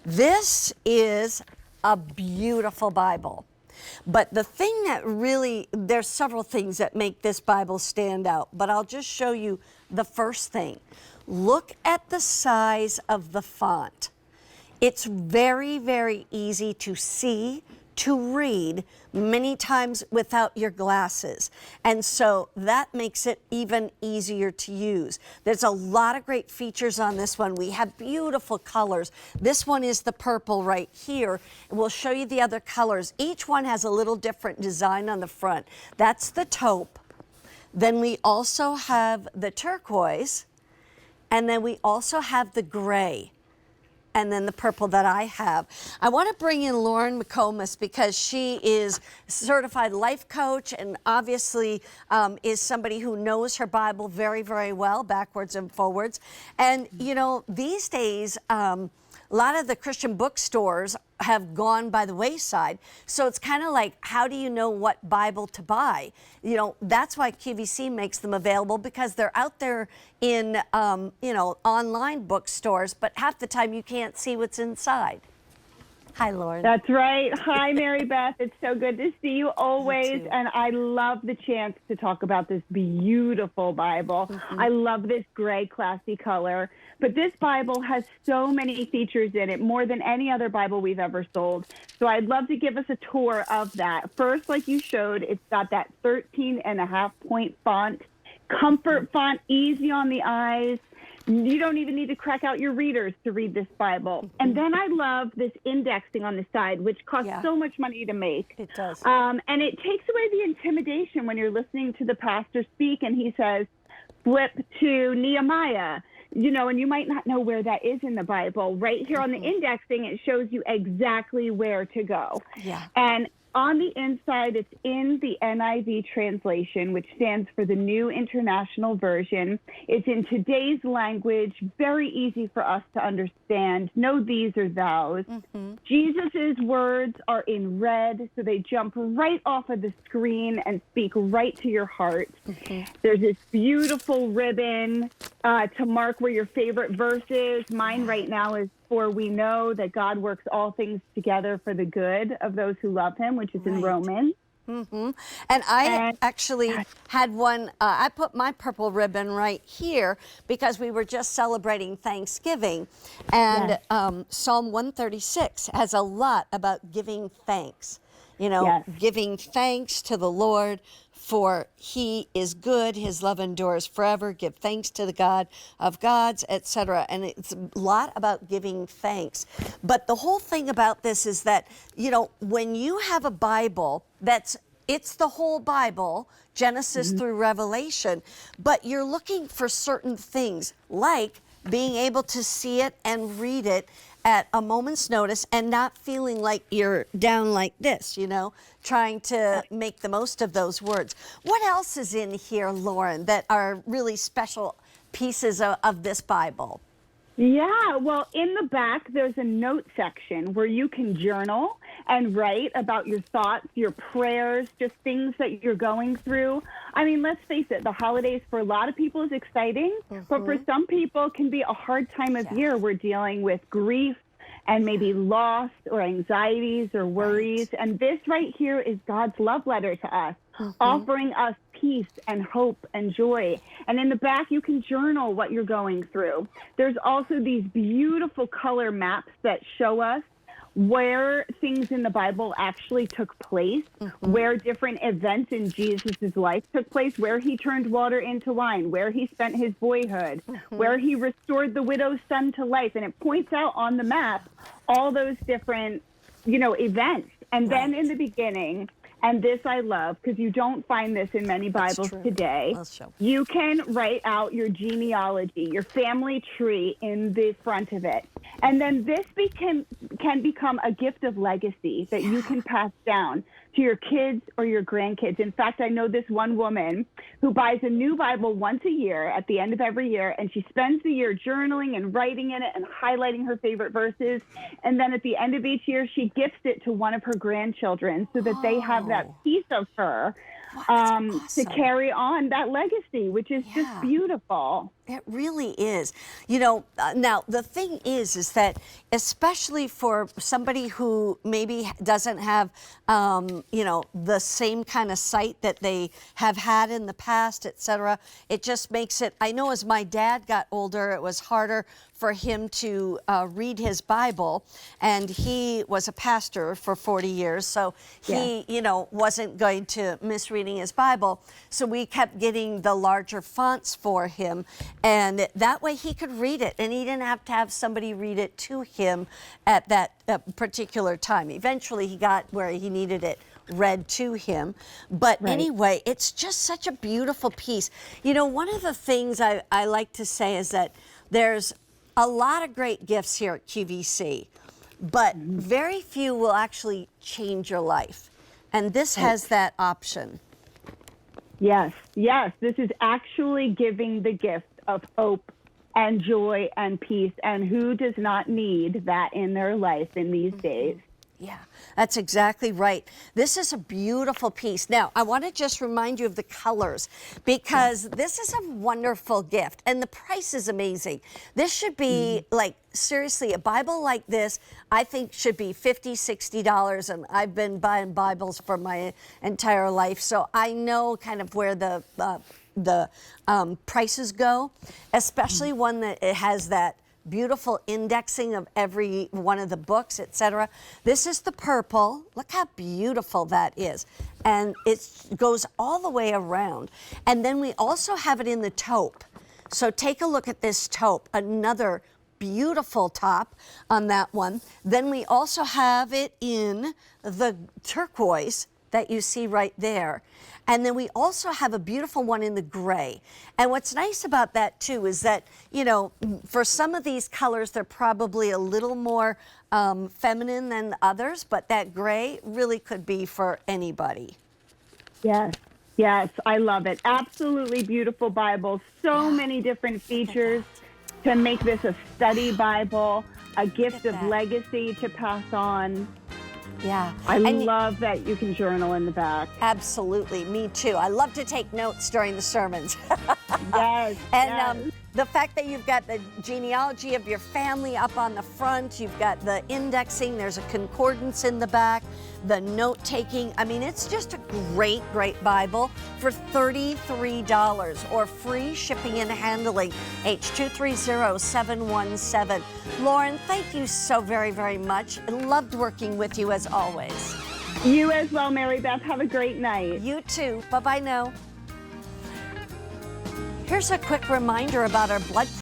This is a beautiful Bible. But the thing that really, there's several things that make this Bible stand out, but I'll just show you the first thing. Look at the size of the font. It's very, very easy to see, to read, many times without your glasses. And so that makes it even easier to use. There's a lot of great features on this one. We have beautiful colors. This one is the purple right here. We'll show you the other colors. Each one has a little different design on the front. That's the taupe. Then we also have the turquoise. And then we also have the gray. And then the purple that I have. I want to bring in Lauren McComas because she is a certified life coach and obviously is somebody who knows her Bible very, very well, backwards and forwards. And, you know, these days, a lot of the Christian bookstores have gone by the wayside. So it's kind of like, how do you know what Bible to buy? You know, that's why QVC makes them available, because they're out there in, you know, online bookstores, but half the time you can't see what's inside. Hi, Lauren. That's right. Hi, Mary Beth. It's so good to see you always. You and I love the chance to talk about this beautiful Bible. I love this gray, classy color. But this Bible has so many features in it, more than any other Bible we've ever sold. So I'd love to give us a tour of that. First, like you showed, it's got that 13.5-point font, comfort font, easy on the eyes. You don't even need to crack out your readers to read this Bible. And then I love this indexing on the side, which costs so much money to make. It does. And it takes away the intimidation when you're listening to the pastor speak and he says, flip to Nehemiah, you know, and you might not know where that is in the Bible. Right here on the indexing, it shows you exactly where to go. Yeah. And on the inside, it's in the NIV translation, which stands for the New International Version. It's in today's language, very easy for us to understand. No these or thous. Jesus's words are in red, so they jump right off of the screen and speak right to your heart. There's this beautiful ribbon to mark where your favorite verse is. Mine right now is, for we know that God works all things together for the good of those who love him, which is in Romans. And I actually had one, I put my purple ribbon right here because we were just celebrating Thanksgiving. And Psalm 136 has a lot about giving thanks. You know, giving thanks to the Lord, for he is good, his love endures forever, give thanks to the God of gods, etc. And it's a lot about giving thanks. But the whole thing about this is that, you know, when you have a Bible it's the whole Bible, Genesis through Revelation, but you're looking for certain things, like being able to see it and read it at a moment's notice and not feeling like you're down like this, you know, trying to make the most of those words. What else is in here, Lauren, that are really special pieces of this Bible? Yeah, well, in the back, there's a note section where you can journal and write about your thoughts, your prayers, just things that you're going through. I mean, let's face it, the holidays for a lot of people is exciting, but for some people can be a hard time of year. We're dealing with grief and maybe loss or anxieties or worries. And this right here is God's love letter to us, offering us peace and hope and joy. And in the back, you can journal what you're going through. There's also these beautiful color maps that show us where things in the Bible actually took place, where different events in Jesus' life took place, where he turned water into wine, where he spent his boyhood, where he restored the widow's son to life. And it points out on the map all those different, you know, events. And then in the beginning, and this I love because you don't find this in many Bibles today, you can write out your genealogy, your family tree in the front of it. And then this can become a gift of legacy that you can pass down to your kids or your grandkids. In fact, I know this one woman who buys a new Bible once a year at the end of every year, and she spends the year journaling and writing in it and highlighting her favorite verses. And then at the end of each year, she gifts it to one of her grandchildren so that they have that piece of her Wow, that's to awesome. carry on that legacy, which is Yeah. just beautiful. It really is. Now the thing is that especially for somebody who maybe doesn't have, the same kind of sight that they have had in the past, etc. It just makes it. I know as my dad got older, it was harder for him to read his Bible, and he was a pastor for 40 years, so he, wasn't going to miss reading his Bible. So we kept getting the larger fonts for him. And that way he could read it, and he didn't have to have somebody read it to him at that particular time. Eventually he got where he needed it read to him. But anyway, it's just such a beautiful piece. One of the things I like to say is that there's a lot of great gifts here at QVC, but very few will actually change your life. And this has that option. Yes, this is actually giving the gift of hope and joy and peace. And who does not need that in their life in these days? Yeah, that's exactly right. This is a beautiful piece. Now, I want to just remind you of the colors, because this is a wonderful gift, and the price is amazing. This should be like, seriously, a Bible like this, I think should be $50, $60, and I've been buying Bibles for my entire life, so I know kind of where the prices go, especially one that it has that beautiful indexing of every one of the books, etc. This is the purple. Look how beautiful that is. And it goes all the way around. And then we also have it in the taupe. So take a look at this taupe, another beautiful top on that one. Then we also have it in the turquoise that you see right there. And then we also have a beautiful one in the gray. And what's nice about that too is that, for some of these colors, they're probably a little more feminine than others, but that gray really could be for anybody. Yes, I love it. Absolutely beautiful Bible. So many different features to make this a study Bible, a gift of legacy to pass on. Yeah. I love that you can journal in the back. Absolutely, me too. I love to take notes during the sermons. Yes. And the fact that you've got the genealogy of your family up on the front, you've got the indexing, there's a concordance in the back, the note-taking. I mean, it's just a great, great Bible for $33 or free shipping and handling, H230717. Lauren, thank you so very, very much. I loved working with you as always. You as well, Mary Beth. Have a great night. You too. Bye-bye now. Here's a quick reminder about our blood